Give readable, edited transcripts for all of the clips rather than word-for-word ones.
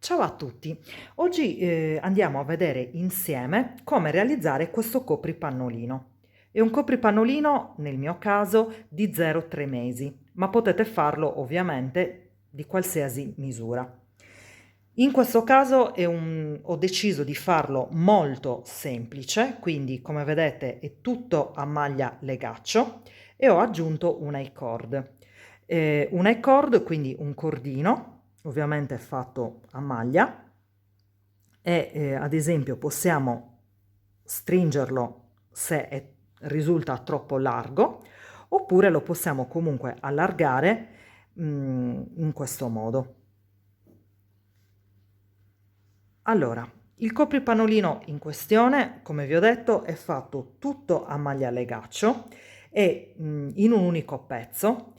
Ciao a tutti, oggi andiamo a vedere insieme come realizzare questo copripannolino. È un copripannolino, nel mio caso, di 0,3 mesi, ma potete farlo ovviamente di qualsiasi misura. In questo caso ho deciso di farlo molto semplice, quindi come vedete è tutto a maglia legaccio e ho aggiunto un I-cord. Un I-cord, quindi un cordino, ovviamente fatto a maglia e ad esempio possiamo stringerlo se risulta troppo largo oppure lo possiamo comunque allargare in questo modo. Allora, il copripannolino in questione, come vi ho detto, è fatto tutto a maglia legaccio e in un unico pezzo.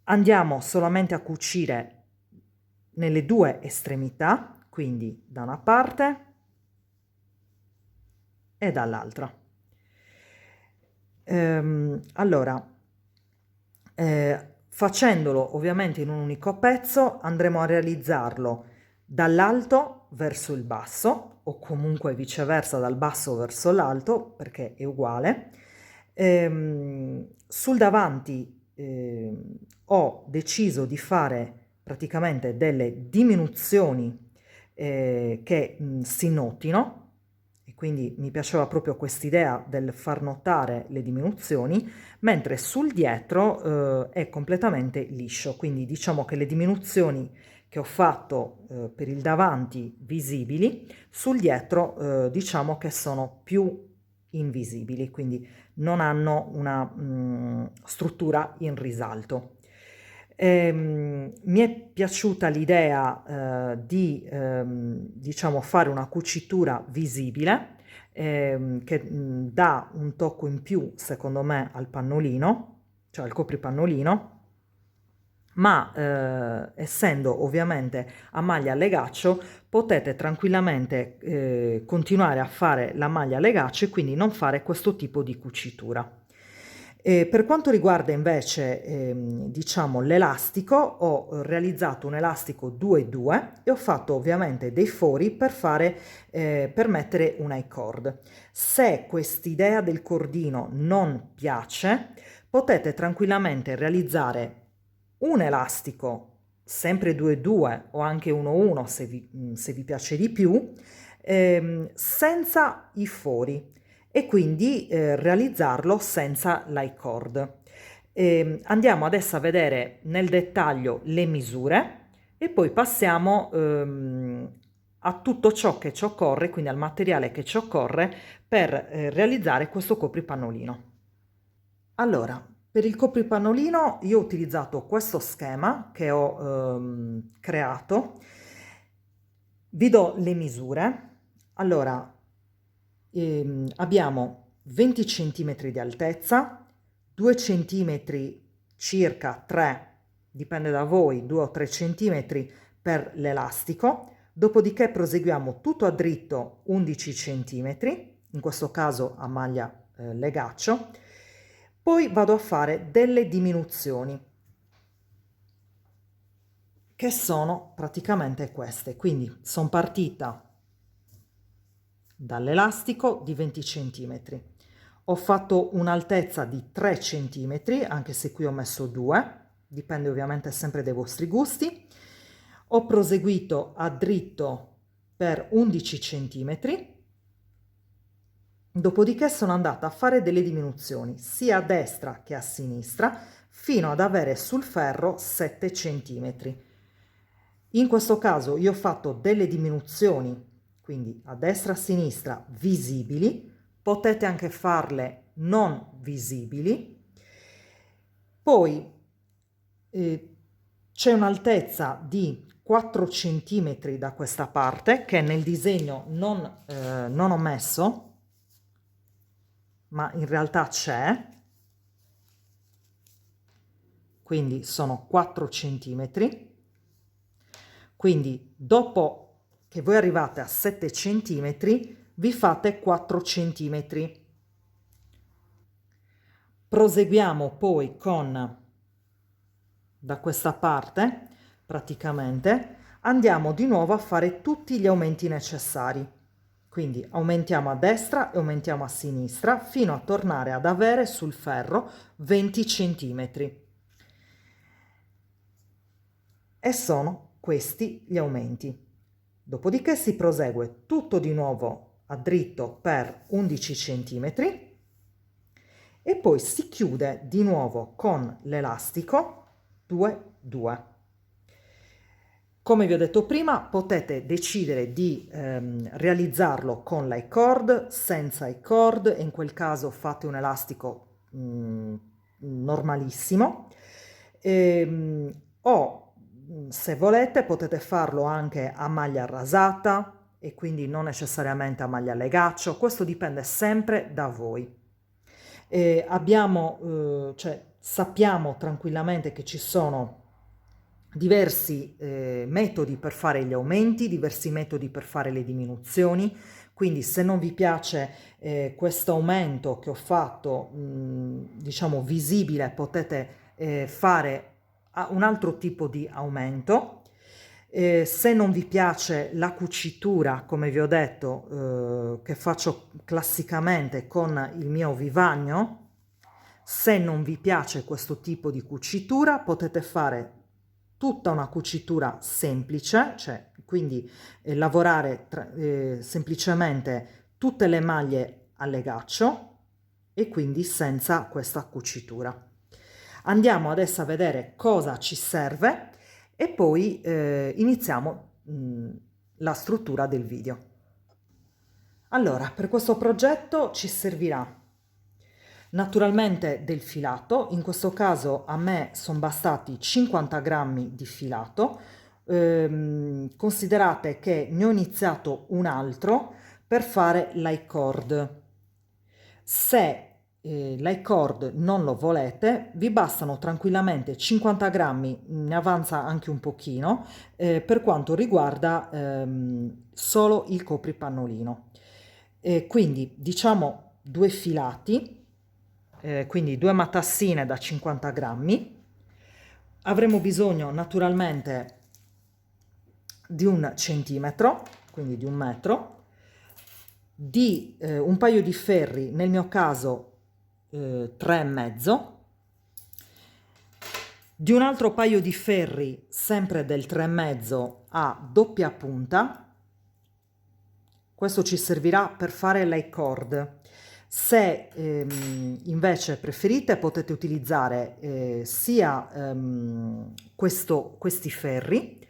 Andiamo solamente a cucire nelle due estremità, quindi da una parte e dall'altra. Facendolo ovviamente in un unico pezzo andremo a realizzarlo dall'alto verso il basso o comunque viceversa dal basso verso l'alto perché è uguale. Sul davanti ho deciso di fare praticamente delle diminuzioni che si notino e quindi mi piaceva proprio quest'idea del far notare le diminuzioni, mentre sul dietro è completamente liscio, quindi diciamo che le diminuzioni che ho fatto per il davanti visibili, sul dietro diciamo che sono più invisibili, quindi non hanno una struttura in risalto. Mi è piaciuta l'idea di diciamo fare una cucitura visibile che dà un tocco in più secondo me al pannolino, cioè al copripannolino, ma essendo ovviamente a maglia a legaccio potete tranquillamente continuare a fare la maglia a legaccio e quindi non fare questo tipo di cucitura. Per quanto riguarda invece diciamo l'elastico, ho realizzato un elastico 2,2 e ho fatto ovviamente dei fori per mettere un I-cord. Se quest'idea del cordino non piace, potete tranquillamente realizzare un elastico sempre 2,2 o anche 1,1 se vi piace di più, senza i fori e quindi realizzarlo senza l'I-cord. Andiamo adesso a vedere nel dettaglio le misure e poi passiamo a tutto ciò che ci occorre, quindi al materiale che ci occorre per realizzare questo copripannolino. Allora, per il copripannolino io ho utilizzato questo schema che ho creato. Vi do le misure. Allora, abbiamo 20 cm di altezza, 2 cm circa 3, dipende da voi, 2 o 3 cm per l'elastico. Dopodiché proseguiamo tutto a dritto 11 cm, in questo caso a maglia legaccio. Poi vado a fare delle diminuzioni, che sono praticamente queste. Quindi sono partita dall'elastico di 20 cm. Ho fatto un'altezza di 3 cm, anche se qui ho messo 2, dipende ovviamente sempre dai vostri gusti. Ho proseguito a dritto per 11 cm. Dopodiché sono andata a fare delle diminuzioni sia a destra che a sinistra fino ad avere sul ferro 7 cm. In questo caso io ho fatto delle diminuzioni, quindi a destra e a sinistra visibili, potete anche farle non visibili. Poi c'è un'altezza di 4 cm da questa parte che nel disegno non ho messo, ma in realtà c'è, quindi sono 4 centimetri. Quindi dopo che voi arrivate a 7 centimetri vi fate 4 centimetri. Proseguiamo poi con da questa parte praticamente, andiamo di nuovo a fare tutti gli aumenti necessari. Quindi aumentiamo a destra e aumentiamo a sinistra fino a tornare ad avere sul ferro 20 centimetri. E sono questi gli aumenti. Dopodiché si prosegue tutto di nuovo a dritto per 11 centimetri e poi si chiude di nuovo con l'elastico 2-2. Come vi ho detto prima, potete decidere di realizzarlo con l'I-cord, senza I-cord, e in quel caso fate un elastico normalissimo, o se volete potete farlo anche a maglia rasata e quindi non necessariamente a maglia legaccio, questo dipende sempre da voi. Sappiamo tranquillamente che ci sono diversi metodi per fare gli aumenti, diversi metodi per fare le diminuzioni, quindi se non vi piace questo aumento che ho fatto, diciamo visibile, potete fare un altro tipo di aumento. Se non vi piace la cucitura, come vi ho detto, che faccio classicamente con il mio vivagno, se non vi piace questo tipo di cucitura, potete fare tutta una cucitura semplice, cioè quindi lavorare semplicemente tutte le maglie a legaccio e quindi senza questa cucitura. Andiamo adesso a vedere cosa ci serve e poi iniziamo la struttura del video. Allora, per questo progetto ci servirà naturalmente del filato, in questo caso a me sono bastati 50 grammi di filato, considerate che ne ho iniziato un altro per fare l'I-cord. Se l'I-cord non lo volete, vi bastano tranquillamente 50 grammi, ne avanza anche un pochino, per quanto riguarda solo il copripannolino. Quindi diciamo 2 filati, quindi 2 matassine da 50 grammi. Avremo bisogno naturalmente di 1 centimetro, quindi di 1 metro, di un paio di ferri, nel mio caso 3,5, di un altro paio di ferri sempre del 3,5 a doppia punta. Questo ci servirà per fare l'I-cord. Se invece preferite potete utilizzare sia questi ferri,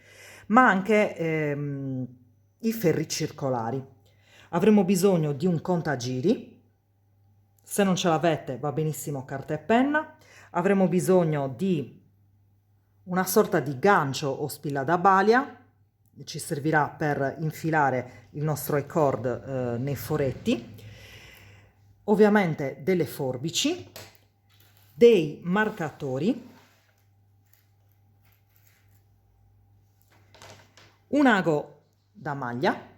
ma anche i ferri circolari. Avremo bisogno di un contagiri. Se non ce l'avete va benissimo carta e penna. Avremo bisogno di una sorta di gancio o spilla da balia, ci servirà per infilare il nostro I-cord nei foretti, ovviamente delle forbici, dei marcatori, un ago da maglia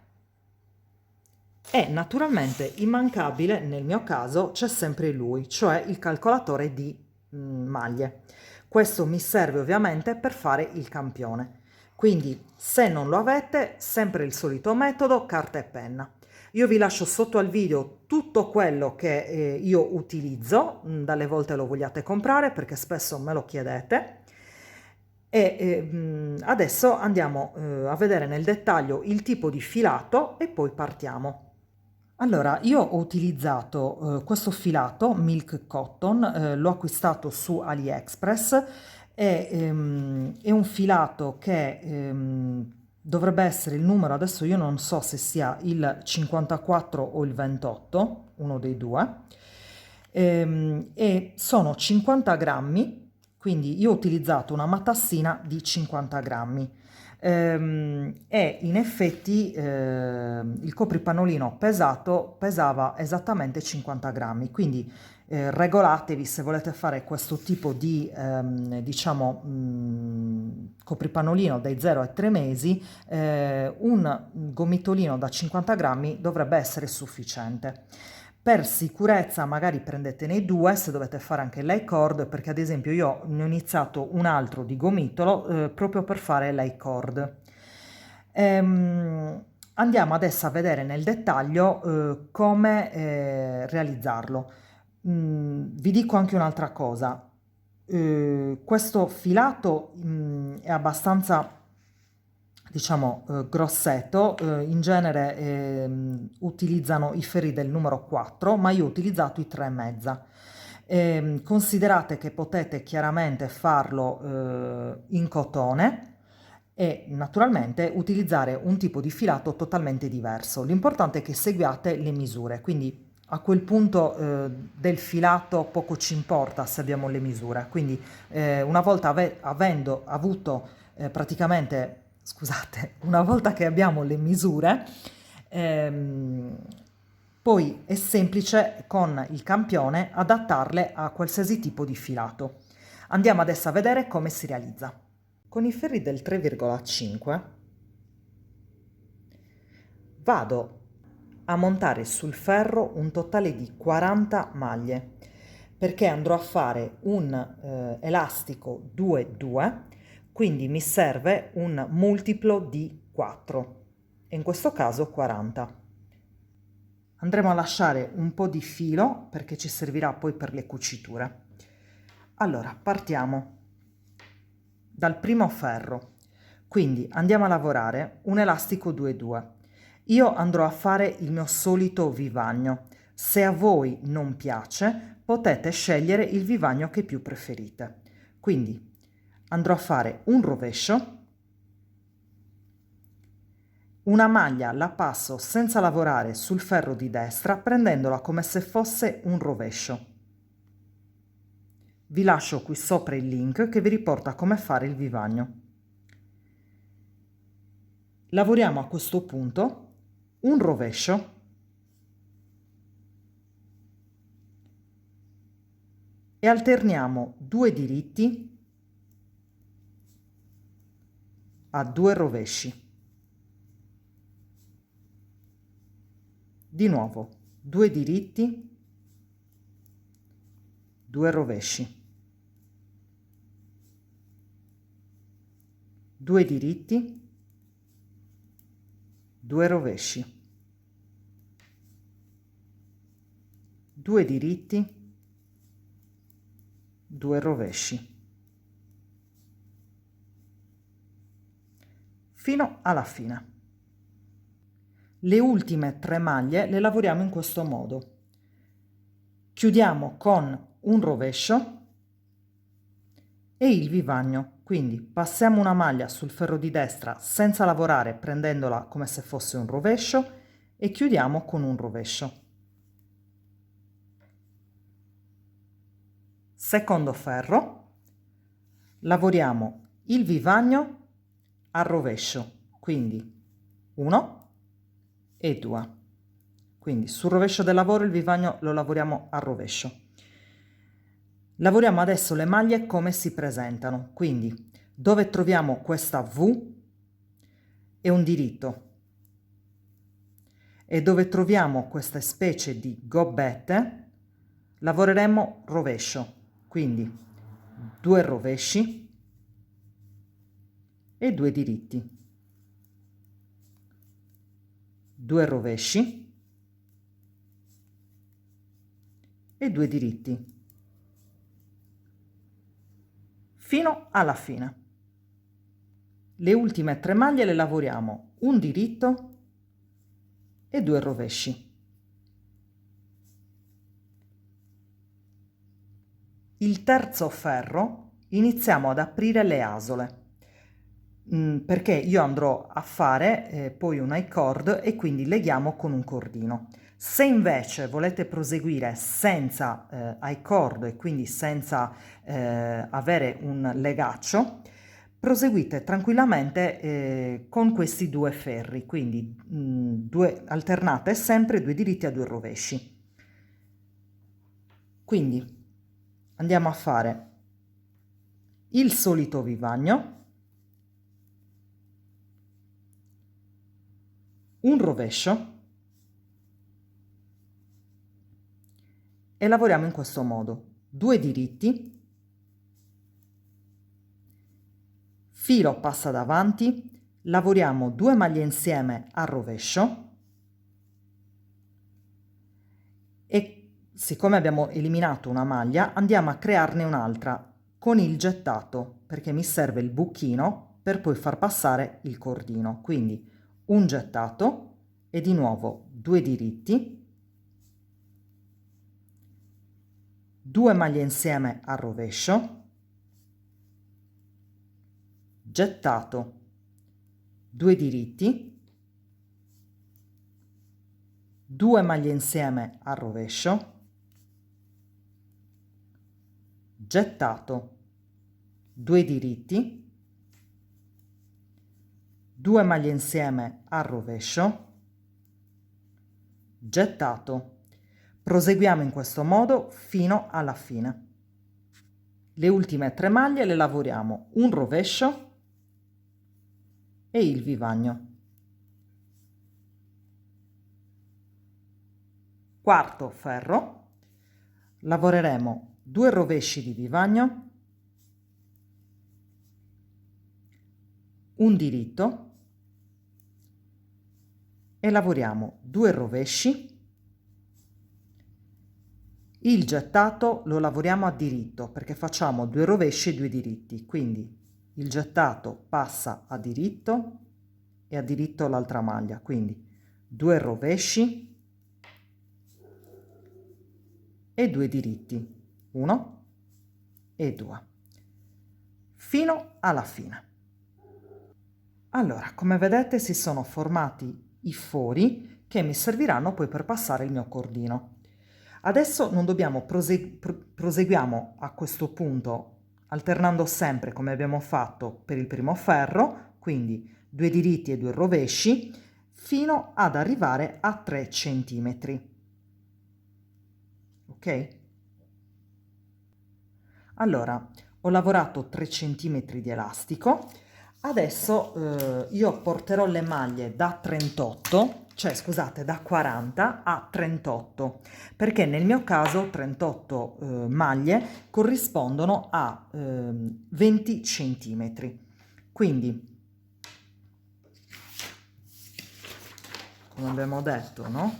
e naturalmente immancabile, nel mio caso c'è sempre lui, cioè il calcolatore di maglie. Questo mi serve ovviamente per fare il campione. Quindi se non lo avete, sempre il solito metodo, carta e penna. Io vi lascio sotto al video tutto quello che io utilizzo, dalle volte lo vogliate comprare perché spesso me lo chiedete. E adesso andiamo a vedere nel dettaglio il tipo di filato e poi partiamo. Allora, io ho utilizzato questo filato Milk Cotton, l'ho acquistato su AliExpress, è un filato che dovrebbe essere il numero, adesso io non so se sia il 54 o il 28, uno dei due, e sono 50 grammi, quindi io ho utilizzato una matassina di 50 grammi. E in effetti il copripannolino pesava esattamente 50 grammi, quindi regolatevi se volete fare questo tipo di diciamo copripannolino dai 0 ai 3 mesi, un gomitolino da 50 grammi dovrebbe essere sufficiente. Per sicurezza magari prendetene due se dovete fare anche l'I-cord, perché ad esempio io ne ho iniziato un altro di gomitolo proprio per fare l'I-cord. Andiamo adesso a vedere nel dettaglio come realizzarlo. Vi dico anche un'altra cosa. Questo filato è abbastanza, diciamo, grossetto. In genere utilizzano i ferri del numero 4, ma io ho utilizzato i 3,5. Considerate che potete chiaramente farlo in cotone e naturalmente utilizzare un tipo di filato totalmente diverso. L'importante è che seguiate le misure, quindi a quel punto del filato poco ci importa se abbiamo le misure. Quindi una volta avendo avuto praticamente, scusate, una volta che abbiamo le misure, poi è semplice con il campione adattarle a qualsiasi tipo di filato. Andiamo adesso a vedere come si realizza. Con i ferri del 3,5 vado a montare sul ferro un totale di 40 maglie, perché andrò a fare un elastico 2,2, quindi mi serve un multiplo di 4, e in questo caso 40. Andremo a lasciare un po' di filo perché ci servirà poi per le cuciture. Allora, partiamo dal primo ferro, quindi andiamo a lavorare un elastico 2,2. Io andrò a fare il mio solito vivagno. Se a voi non piace, potete scegliere il vivagno che più preferite. Quindi andrò a fare un rovescio, una maglia la passo senza lavorare sul ferro di destra, prendendola come se fosse un rovescio. Vi lascio qui sopra il link che vi riporta a come fare il vivagno. Lavoriamo a questo punto un rovescio e alterniamo 2 diritti a 2 rovesci. Di nuovo 2 diritti, 2 rovesci, 2 diritti, 2 rovesci, 2 diritti, 2 rovesci, fino alla fine. Le ultime 3 maglie le lavoriamo in questo modo. Chiudiamo con un rovescio e il vivagno, quindi passiamo una maglia sul ferro di destra senza lavorare, prendendola come se fosse un rovescio, e chiudiamo con un rovescio. Secondo ferro, lavoriamo il vivagno al rovescio, quindi 1 e 2. Quindi sul rovescio del lavoro il vivagno lo lavoriamo al rovescio. Lavoriamo adesso le maglie come si presentano, quindi dove troviamo questa V è un diritto, e dove troviamo questa specie di gobbette lavoreremo rovescio, quindi 2 rovesci e 2 diritti, 2 rovesci e 2 diritti, fino alla fine. Le ultime 3 maglie le lavoriamo un diritto e 2 rovesci. Il terzo ferro iniziamo ad aprire le asole, perché io andrò a fare poi un I-cord e quindi leghiamo con un cordino. Se invece volete proseguire senza I-cord e quindi senza avere un legaccio, proseguite tranquillamente con questi 2 ferri, quindi alternate sempre 2 diritti a 2 rovesci. Quindi andiamo a fare il solito vivagno, un rovescio, e lavoriamo in questo modo: 2 diritti, filo passa davanti, lavoriamo 2 maglie insieme al rovescio e siccome abbiamo eliminato una maglia andiamo a crearne un'altra con il gettato, perché mi serve il buchino per poi far passare il cordino. Quindi un gettato e di nuovo 2 diritti, 2 maglie insieme al rovescio, gettato, 2 diritti, 2 maglie insieme al rovescio, gettato, 2 diritti, 2 maglie insieme al rovescio, gettato. Proseguiamo in questo modo fino alla fine. Le ultime 3 maglie le lavoriamo un rovescio e il vivagno. Quarto ferro, lavoreremo 2 rovesci di vivagno, un diritto e lavoriamo 2 rovesci. Il gettato lo lavoriamo a diritto perché facciamo 2 rovesci e 2 diritti, quindi il gettato passa a diritto e a diritto l'altra maglia, quindi 2 rovesci e 2 diritti, 1 e 2, fino alla fine. Allora, come vedete si sono formati i fori che mi serviranno poi per passare il mio cordino. Adesso non dobbiamo proseguiamo a questo punto alternando sempre come abbiamo fatto per il primo ferro, quindi 2 diritti e 2 rovesci, fino ad arrivare a 3 centimetri. Ok? Allora, ho lavorato 3 centimetri di elastico. Adesso io porterò le maglie da 38, cioè scusate, da 40 a 38, perché nel mio caso 38 maglie corrispondono a 20 centimetri. Quindi, come abbiamo detto, no?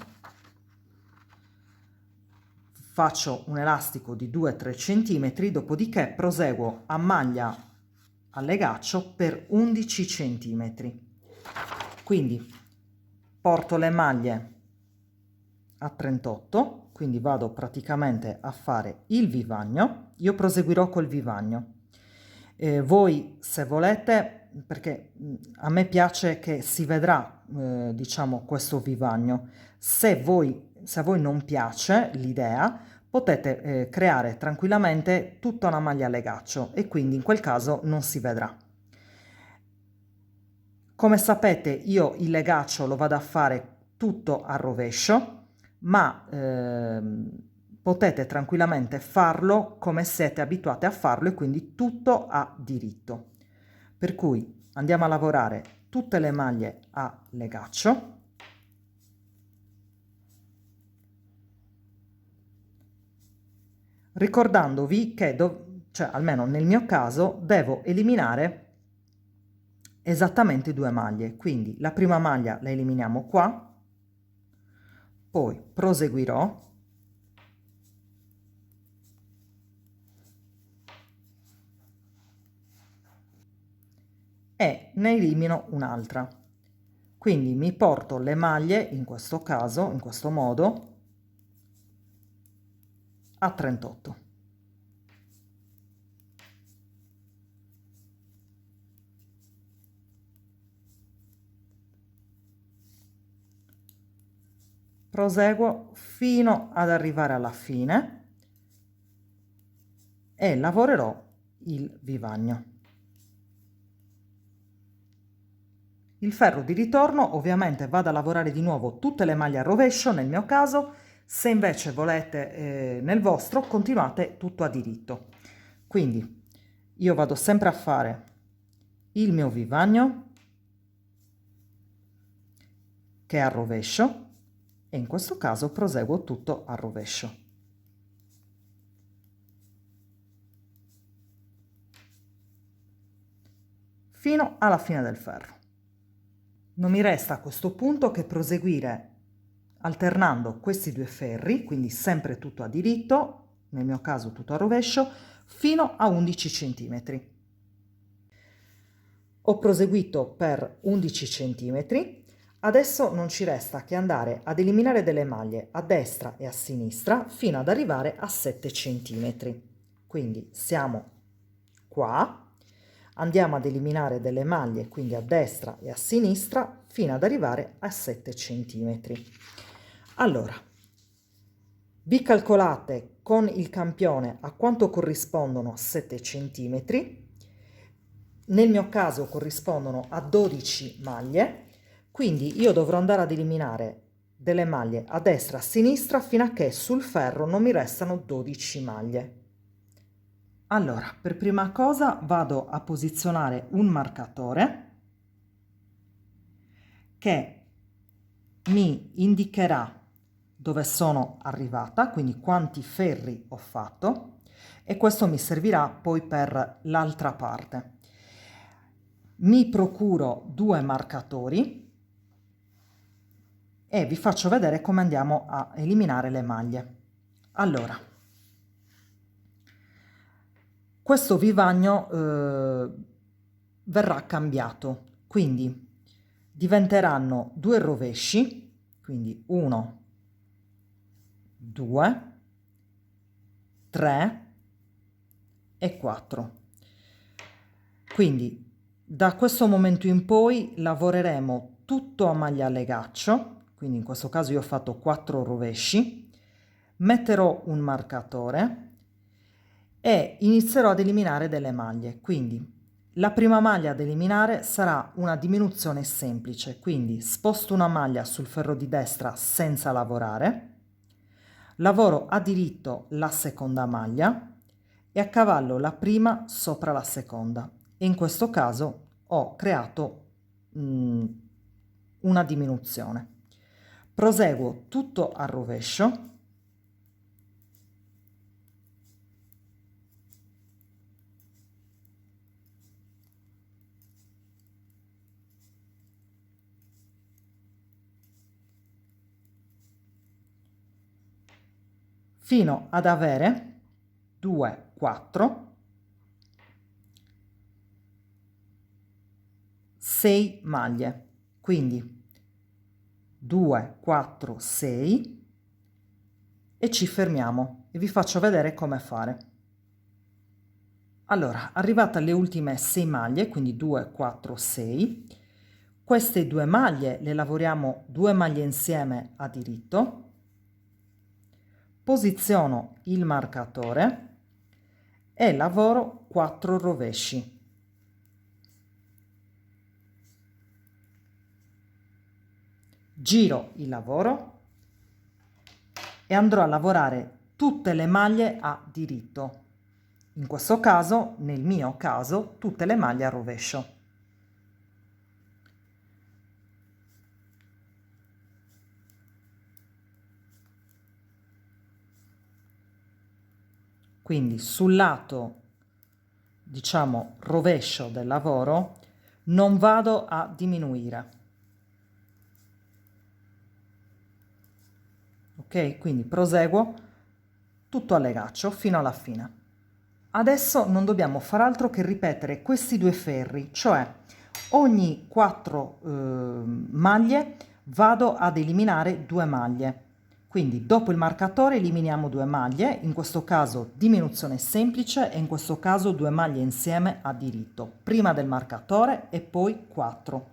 Faccio un elastico di 2-3 centimetri, dopodiché proseguo a maglia a legaccio per 11 centimetri. Quindi porto le maglie a 38, quindi vado praticamente a fare il vivagno. Io proseguirò col vivagno. Voi se volete, perché a me piace che si vedrà diciamo questo vivagno, se a voi non piace l'idea potete creare tranquillamente tutta una maglia a legaccio e quindi in quel caso non si vedrà. Come sapete io il legaccio lo vado a fare tutto a rovescio, ma potete tranquillamente farlo come siete abituati a farlo e quindi tutto a diritto. Per cui andiamo a lavorare tutte le maglie a legaccio. Ricordandovi che, cioè almeno nel mio caso, devo eliminare esattamente 2 maglie. Quindi la prima maglia la eliminiamo qua, poi proseguirò e ne elimino un'altra. Quindi mi porto le maglie, in questo caso, in questo modo, a 38. Proseguo fino ad arrivare alla fine e lavorerò il vivagno. Il ferro di ritorno ovviamente vado a lavorare di nuovo tutte le maglie a rovescio nel mio caso, se invece volete nel vostro continuate tutto a diritto. Quindi io vado sempre a fare il mio vivagno che è a rovescio e in questo caso proseguo tutto a rovescio. fino alla fine del ferro. Non mi resta a questo punto che proseguire alternando questi due ferri, quindi sempre tutto a diritto, nel mio caso tutto a rovescio, fino a 11 cm. Ho proseguito per 11 cm. Adesso non ci resta che andare ad eliminare delle maglie a destra e a sinistra fino ad arrivare a 7 cm. Quindi siamo qua, andiamo ad eliminare delle maglie quindi a destra e a sinistra fino ad arrivare a 7 cm. Allora, vi calcolate con il campione a quanto corrispondono 7 cm. Nel mio caso corrispondono a 12 maglie. Quindi io dovrò andare ad eliminare delle maglie a destra e a sinistra fino a che sul ferro non mi restano 12 maglie. Allora, per prima cosa vado a posizionare un marcatore che mi indicherà dove sono arrivata, quindi quanti ferri ho fatto, e questo mi servirà poi per l'altra parte. Mi procuro due marcatori e vi faccio vedere come andiamo a eliminare le maglie. Allora, questo vivagno verrà cambiato, quindi diventeranno due rovesci, quindi 1, 2, 3 e 4. Quindi da questo momento in poi lavoreremo tutto a maglia a legaccio, quindi in questo caso io ho fatto 4 rovesci, metterò un marcatore e inizierò ad eliminare delle maglie. Quindi la prima maglia da eliminare sarà una diminuzione semplice, quindi sposto una maglia sul ferro di destra senza lavorare, lavoro a diritto la seconda maglia e accavallo la prima sopra la seconda, e in questo caso ho creato una diminuzione. Proseguo tutto al rovescio fino ad avere 2, 4, 6 maglie. Quindi 2, 4, 6 e ci fermiamo e vi faccio vedere come fare. Allora, arrivate alle ultime 6 maglie, quindi 2, 4, 6, queste due maglie le lavoriamo 2 maglie insieme a diritto, posiziono il marcatore e lavoro 4 rovesci. Giro il lavoro e andrò a lavorare tutte le maglie a diritto. In questo caso, nel mio caso, tutte le maglie a rovescio. Quindi sul lato, diciamo, rovescio del lavoro non vado a diminuire. Ok? Quindi proseguo tutto a legaccio fino alla fine. Adesso non dobbiamo far altro che ripetere questi due ferri, cioè ogni 4 maglie vado ad eliminare 2 maglie. Quindi dopo il marcatore eliminiamo 2 maglie, in questo caso diminuzione semplice e in questo caso 2 maglie insieme a diritto, prima del marcatore e poi 4.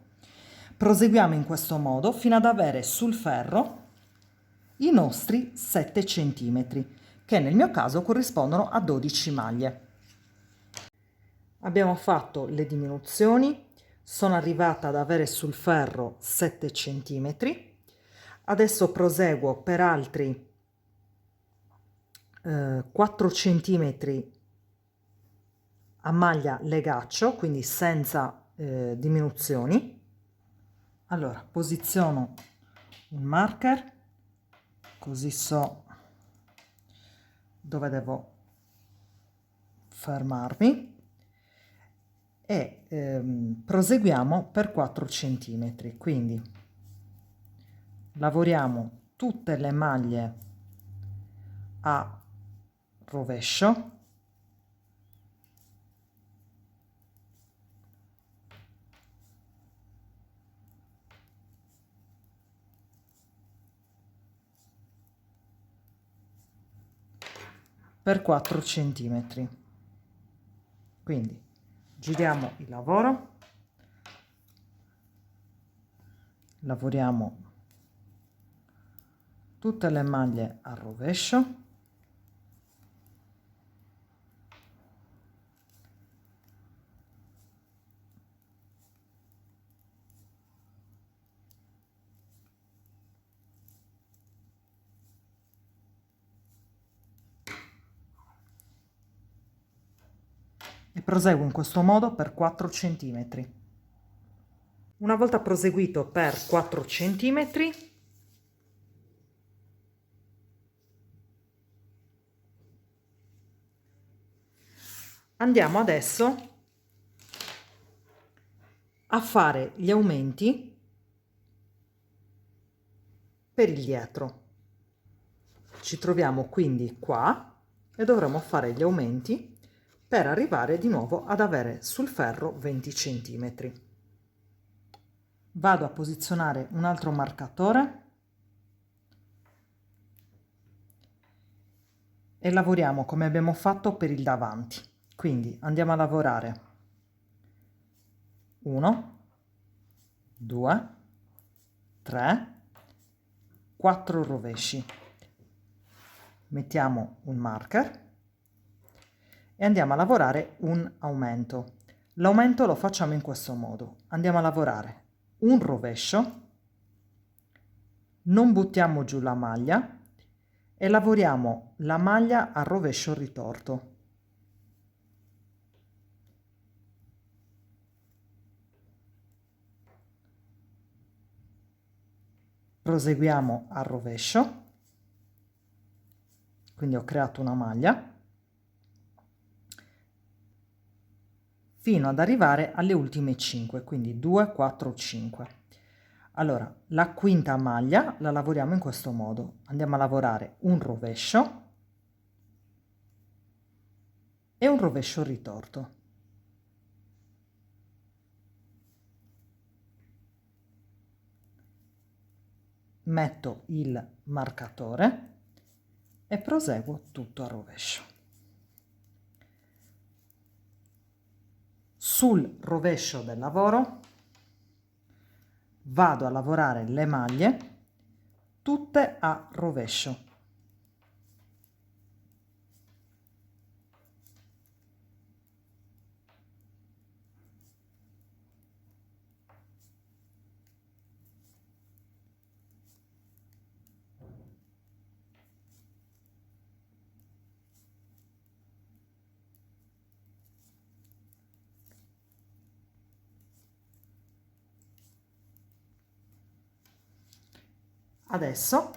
Proseguiamo in questo modo fino ad avere sul ferro i nostri 7 cm, che nel mio caso corrispondono a 12 maglie. Abbiamo fatto le diminuzioni, sono arrivata ad avere sul ferro 7 cm. Adesso proseguo per altri 4 cm a maglia legaccio, quindi senza diminuzioni. Allora posiziono un marker così so dove devo fermarmi e proseguiamo per 4 centimetri. Quindi lavoriamo tutte le maglie a rovescio, per 4 centimetri. Quindi giriamo il lavoro, lavoriamo tutte le maglie a rovescio, e proseguo in questo modo per 4 centimetri. Una volta proseguito per 4 centimetri, andiamo adesso a fare gli aumenti per il dietro. Ci troviamo quindi qua e dovremo fare gli aumenti per arrivare di nuovo ad avere sul ferro 20 centimetri. Vado a posizionare un altro marcatore e lavoriamo come abbiamo fatto per il davanti. Quindi andiamo a lavorare 1, 2, 3, 4 rovesci. Mettiamo un marker e andiamo a lavorare un aumento. L'aumento lo facciamo in questo modo. Andiamo a lavorare un rovescio, non buttiamo giù la maglia e lavoriamo la maglia a rovescio ritorto. Proseguiamo al rovescio, quindi ho creato una maglia, fino ad arrivare alle ultime 5, quindi 2, 4, 5. Allora, la quinta maglia la lavoriamo in questo modo. Andiamo a lavorare un rovescio e un rovescio ritorto. Metto il marcatore e proseguo tutto a rovescio. Sul rovescio del lavoro vado a lavorare le maglie tutte a rovescio. Adesso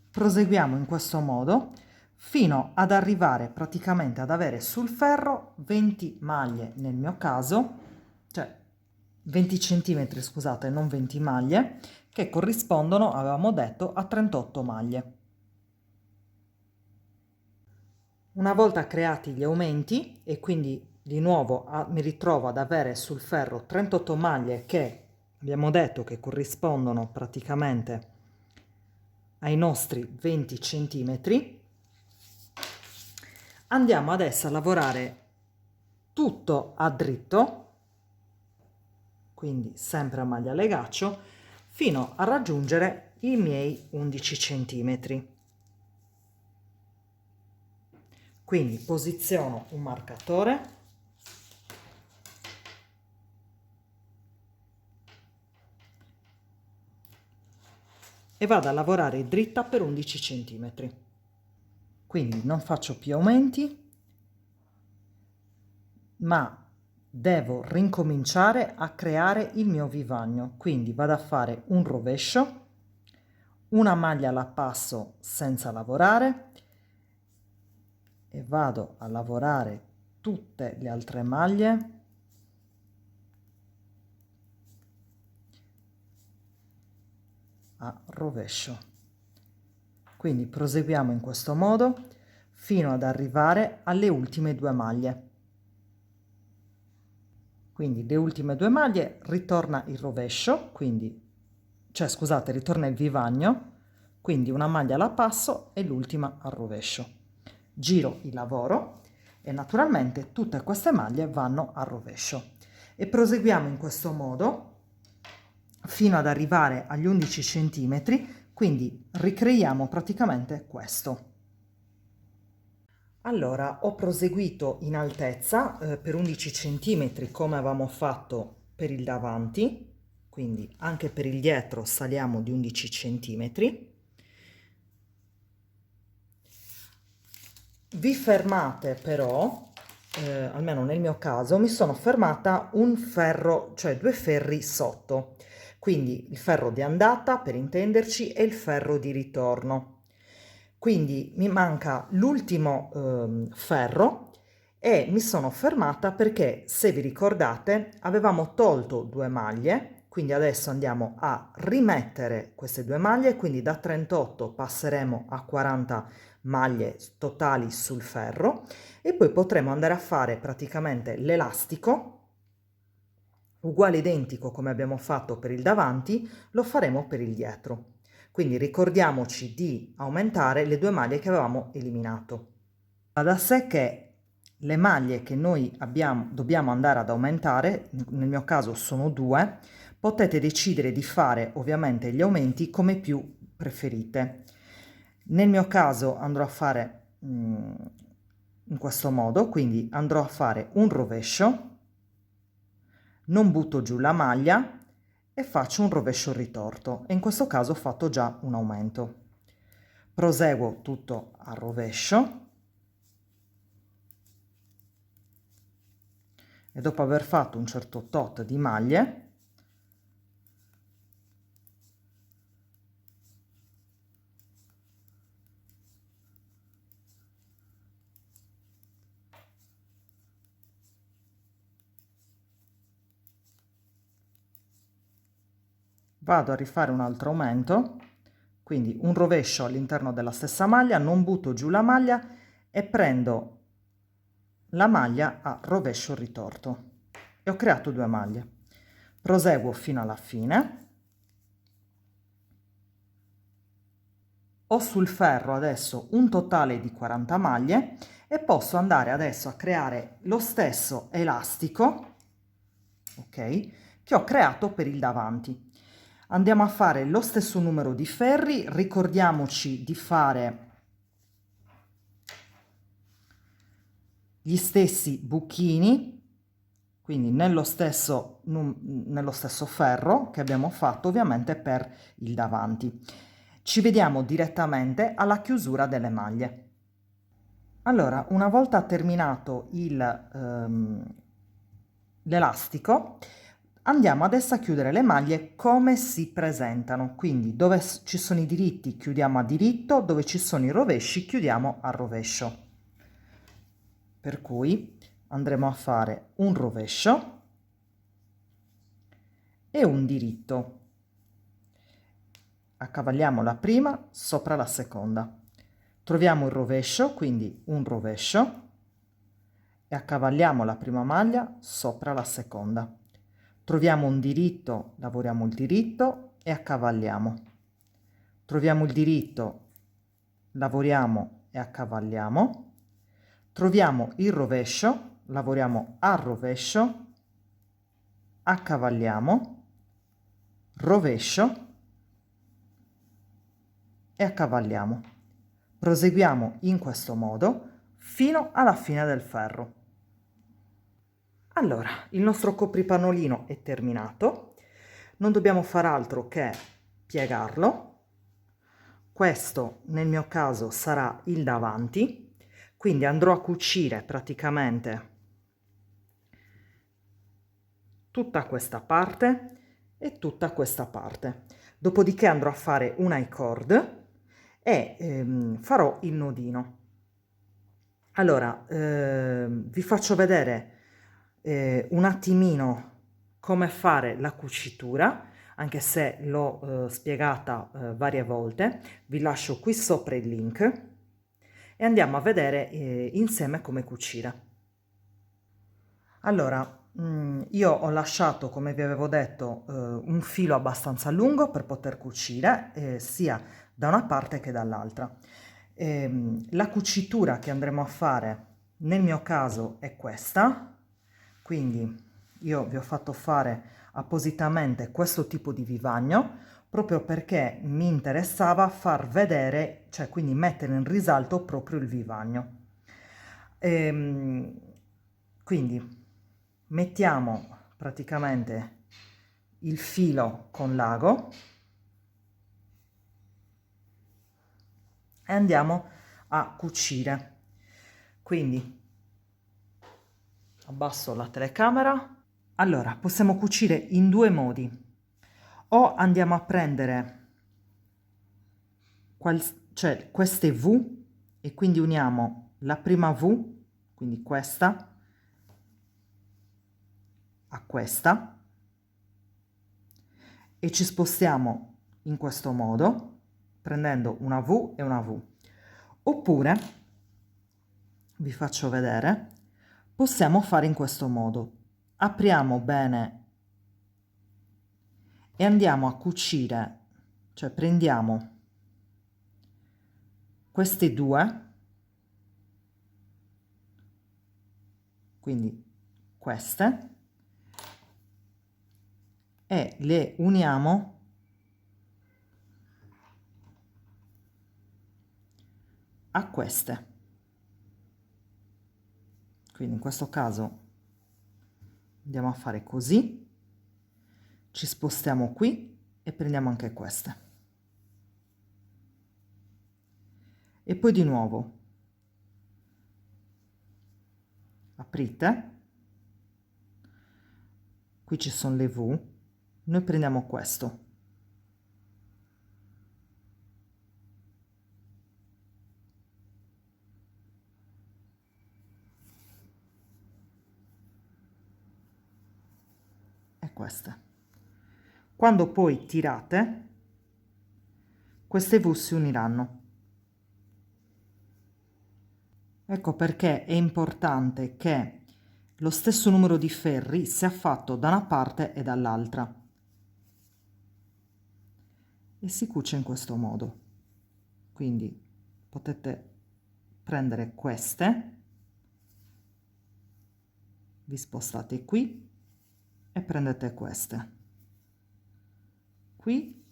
proseguiamo in questo modo fino ad arrivare praticamente ad avere sul ferro 20 maglie nel mio caso, cioè 20 centimetri, scusate, non 20 maglie, che corrispondono, avevamo detto, a 38 maglie. Una volta creati gli aumenti e quindi di nuovo mi ritrovo ad avere sul ferro 38 maglie che abbiamo detto che corrispondono praticamente ai nostri 20 centimetri, andiamo adesso a lavorare tutto a dritto, quindi sempre a maglia legaccio, fino a raggiungere i miei 11 centimetri. Quindi posiziono un marcatore e vado a lavorare dritta per 11 centimetri. Quindi non faccio più aumenti, ma devo rincominciare a creare il mio vivagno. Quindi vado a fare un rovescio, una maglia la passo senza lavorare e vado a lavorare tutte le altre maglie a rovescio. Quindi proseguiamo in questo modo fino ad arrivare alle ultime 2 maglie. Quindi le ultime 2 maglie ritorna il rovescio, quindi, cioè scusate, ritorna il vivagno, quindi una maglia la passo e l'ultima al rovescio. Giro il lavoro e naturalmente tutte queste maglie vanno al rovescio. E proseguiamo in questo modo fino ad arrivare agli 11 centimetri, quindi ricreiamo praticamente questo. Allora, ho proseguito in altezza per 11 centimetri come avevamo fatto per il davanti, quindi anche per il dietro saliamo di 11 centimetri. Vi fermate però, almeno nel mio caso, mi sono fermata un ferro, cioè 2 ferri sotto, quindi il ferro di andata per intenderci e il ferro di ritorno. Quindi mi manca l'ultimo ferro e mi sono fermata perché, se vi ricordate, avevamo tolto 2 maglie, quindi adesso andiamo a rimettere queste 2 maglie, quindi da 38 passeremo a 40 maglie totali sul ferro e poi potremo andare a fare praticamente l'elastico uguale identico come abbiamo fatto per il davanti, lo faremo per il dietro. Quindi ricordiamoci di aumentare le 2 maglie che avevamo eliminato. Va da sé che le maglie che noi dobbiamo andare ad aumentare, nel mio caso sono 2, potete decidere di fare ovviamente gli aumenti come più preferite. Nel mio caso andrò a fare in questo modo, quindi andrò a fare un rovescio, non butto giù la maglia e faccio un rovescio ritorto, e in questo caso ho fatto già un aumento. Proseguo tutto a rovescio e dopo aver fatto un certo tot di maglie vado a rifare un altro aumento, quindi un rovescio all'interno della stessa maglia, non butto giù la maglia e prendo la maglia a rovescio ritorto e ho creato 2 maglie. Proseguo fino alla fine. Ho sul ferro adesso un totale di 40 maglie e posso andare adesso a creare lo stesso elastico, ok, che ho creato per il davanti. Andiamo a fare lo stesso numero di ferri, ricordiamoci di fare gli stessi buchini, quindi nello stesso ferro che abbiamo fatto ovviamente per il davanti. Ci vediamo direttamente alla chiusura delle maglie. Allora, una volta terminato l'elastico, andiamo adesso a chiudere le maglie come si presentano, quindi dove ci sono i diritti chiudiamo a diritto, dove ci sono i rovesci chiudiamo a rovescio. Per cui andremo a fare un rovescio e un diritto. Accavalliamo la prima sopra la seconda. Troviamo il rovescio, quindi un rovescio, e accavalliamo la prima maglia sopra la seconda. Troviamo un diritto, lavoriamo il diritto e accavalliamo. Troviamo il diritto, lavoriamo e accavalliamo. Troviamo il rovescio, lavoriamo al rovescio, accavalliamo, rovescio e accavalliamo. Proseguiamo in questo modo fino alla fine del ferro. Allora, il nostro copripannolino è terminato, non dobbiamo fare altro che piegarlo. Questo nel mio caso sarà il davanti, quindi andrò a cucire praticamente tutta questa parte e tutta questa parte. Dopodiché andrò a fare un I-cord e farò il nodino. Allora, vi faccio vedere un attimino come fare la cucitura. anche se l'ho spiegata varie volte. Vi lascio qui sopra il link e andiamo a vedere insieme come cucire. Allora, io ho lasciato, come vi avevo detto, un filo abbastanza lungo per poter cucire, sia da una parte che dall'altra. La cucitura che andremo a fare nel mio caso è questa, quindi io vi ho fatto fare appositamente questo tipo di vivagno proprio perché mi interessava far vedere, cioè quindi mettere in risalto proprio il vivagno. Quindi mettiamo praticamente il filo con l'ago e andiamo a cucire. Quindi abbasso la telecamera. Allora, possiamo cucire in due modi. O andiamo a prendere cioè queste V e quindi uniamo la prima V, quindi questa, a questa, e ci spostiamo in questo modo, prendendo una V e una V. Oppure, vi faccio vedere, possiamo fare in questo modo. Apriamo bene e andiamo a cucire, cioè prendiamo queste due, quindi queste, e le uniamo a queste. Quindi in questo caso andiamo a fare così, ci spostiamo qui e prendiamo anche queste. E poi di nuovo aprite, qui ci sono le V, noi prendiamo questo. E queste. Quando poi tirate, queste V si uniranno. Ecco perché è importante che lo stesso numero di ferri sia fatto da una parte e dall'altra. E si cuce in questo modo. Quindi potete prendere queste, vi spostate qui e prendete queste. Qui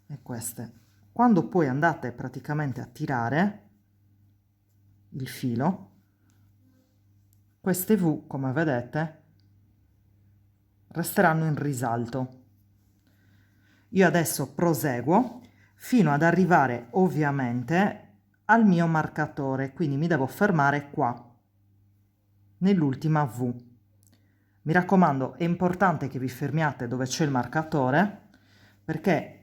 e queste. Quando poi andate praticamente a tirare il filo, queste V, come vedete, resteranno in risalto. Io adesso proseguo fino ad arrivare ovviamente al mio marcatore, quindi mi devo fermare qua, nell'ultima V. Mi raccomando, è importante che vi fermiate dove c'è il marcatore, perché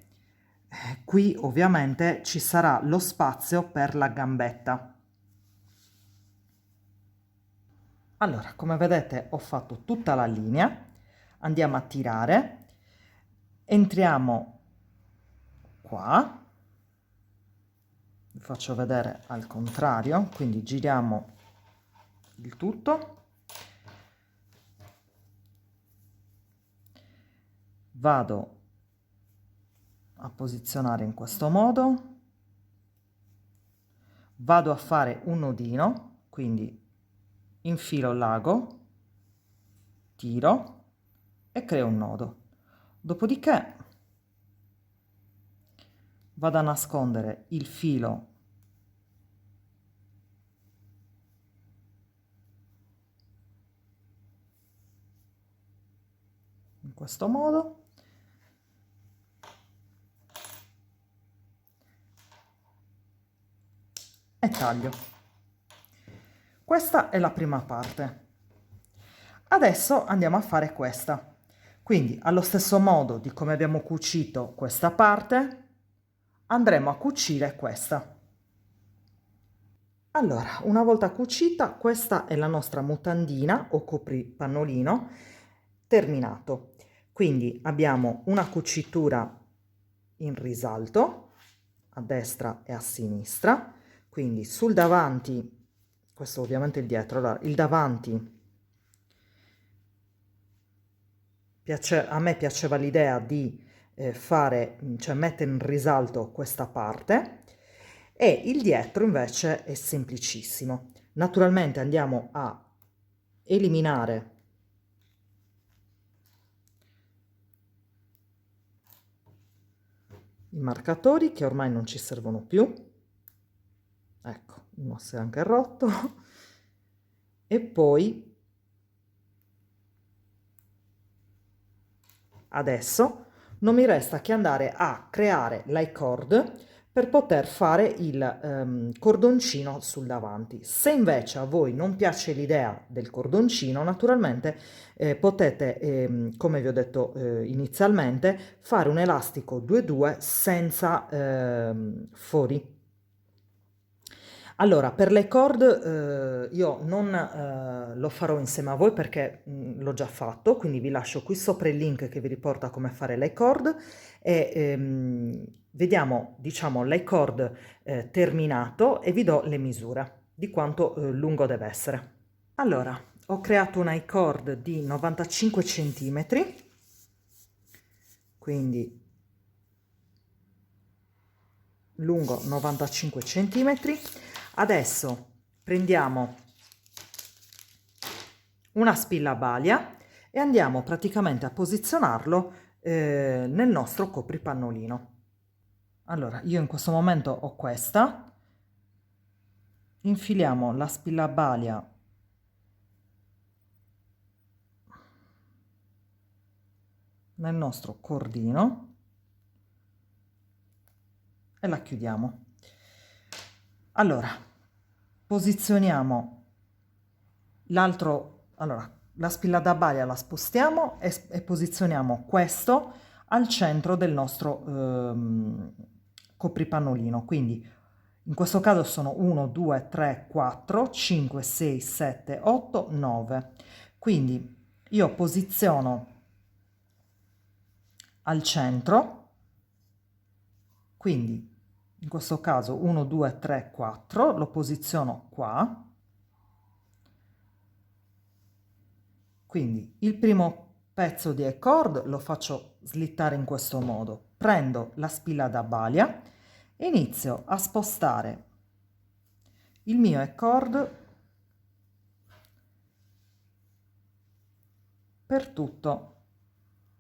qui ovviamente ci sarà lo spazio per la gambetta. Allora, come vedete ho fatto tutta la linea, andiamo a tirare, entriamo qua, vi faccio vedere al contrario, quindi giriamo il tutto, vado a posizionare in questo modo, vado a fare un nodino, quindi infilo l'ago, tiro e creo un nodo. Dopodiché vado a nascondere il filo in questo modo e taglio. Questa è la prima parte. Adesso andiamo a fare questa. Quindi allo stesso modo di come abbiamo cucito questa parte, andremo a cucire questa. Allora, una volta cucita, questa è la nostra mutandina o copripannolino terminato. Quindi abbiamo una cucitura in risalto a destra e a sinistra, quindi sul davanti, questo ovviamente il dietro, allora il davanti a me piaceva l'idea di fare, cioè mettere in risalto questa parte, e il dietro invece è semplicissimo. Naturalmente andiamo a eliminare i marcatori che ormai non ci servono più. Ecco, uno si è anche rotto. E poi adesso non mi resta che andare a creare l'icord per poter fare il cordoncino sul davanti. Se invece a voi non piace l'idea del cordoncino, naturalmente potete, come vi ho detto inizialmente, fare un elastico 2-2 senza fori. Allora, per le cord io non lo farò insieme a voi perché l'ho già fatto, quindi vi lascio qui sopra il link che vi riporta come fare le cord e vediamo, diciamo, le cord terminato e vi do le misure di quanto lungo deve essere. Allora, ho creato una i-cord di 95 cm, quindi lungo 95 cm. Adesso prendiamo una spilla a balia e andiamo praticamente a posizionarlo nel nostro copripannolino. Allora, io in questo momento ho questa, infiliamo la spilla a balia nel nostro cordino e la chiudiamo. Allora, posizioniamo l'altro, allora, la spilla da balia la spostiamo e posizioniamo questo al centro del nostro copripannolino. Quindi in questo caso sono 1, 2, 3, 4, 5, 6, 7, 8, 9. Quindi io posiziono al centro, quindi in questo caso 1, 2, 3, 4, lo posiziono qua. Quindi il primo pezzo di e-cord lo faccio slittare in questo modo. Prendo la spilla da balia e inizio a spostare il mio e-cord per tutto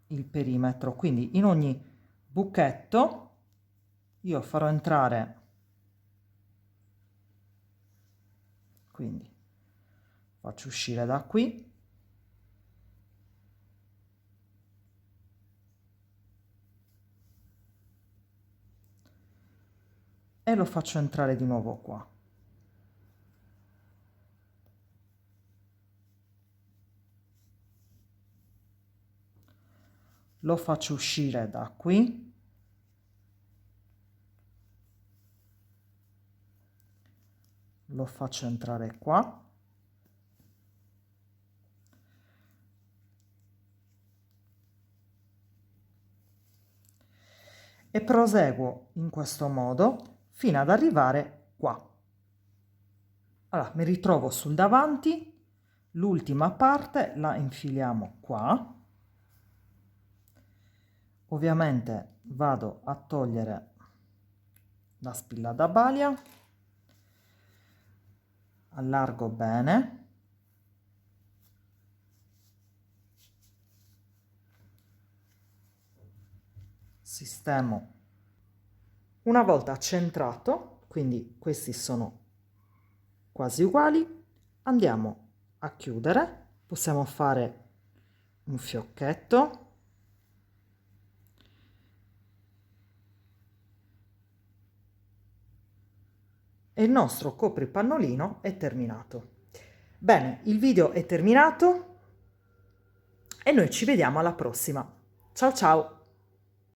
il perimetro. Quindi in ogni buchetto io farò entrare, quindi faccio uscire da qui, e lo faccio entrare di nuovo qua. Lo faccio uscire da qui, lo faccio entrare qua, e proseguo in questo modo fino ad arrivare qua. Allora, mi ritrovo sul davanti, l'ultima parte la infiliamo qua. Ovviamente vado a togliere la spilla da balia, allargo bene, sistemo. Una volta centrato, quindi questi sono quasi uguali, andiamo a chiudere, possiamo fare un fiocchetto e il nostro copripannolino è terminato. Bene, il video è terminato e noi ci vediamo alla prossima. Ciao ciao!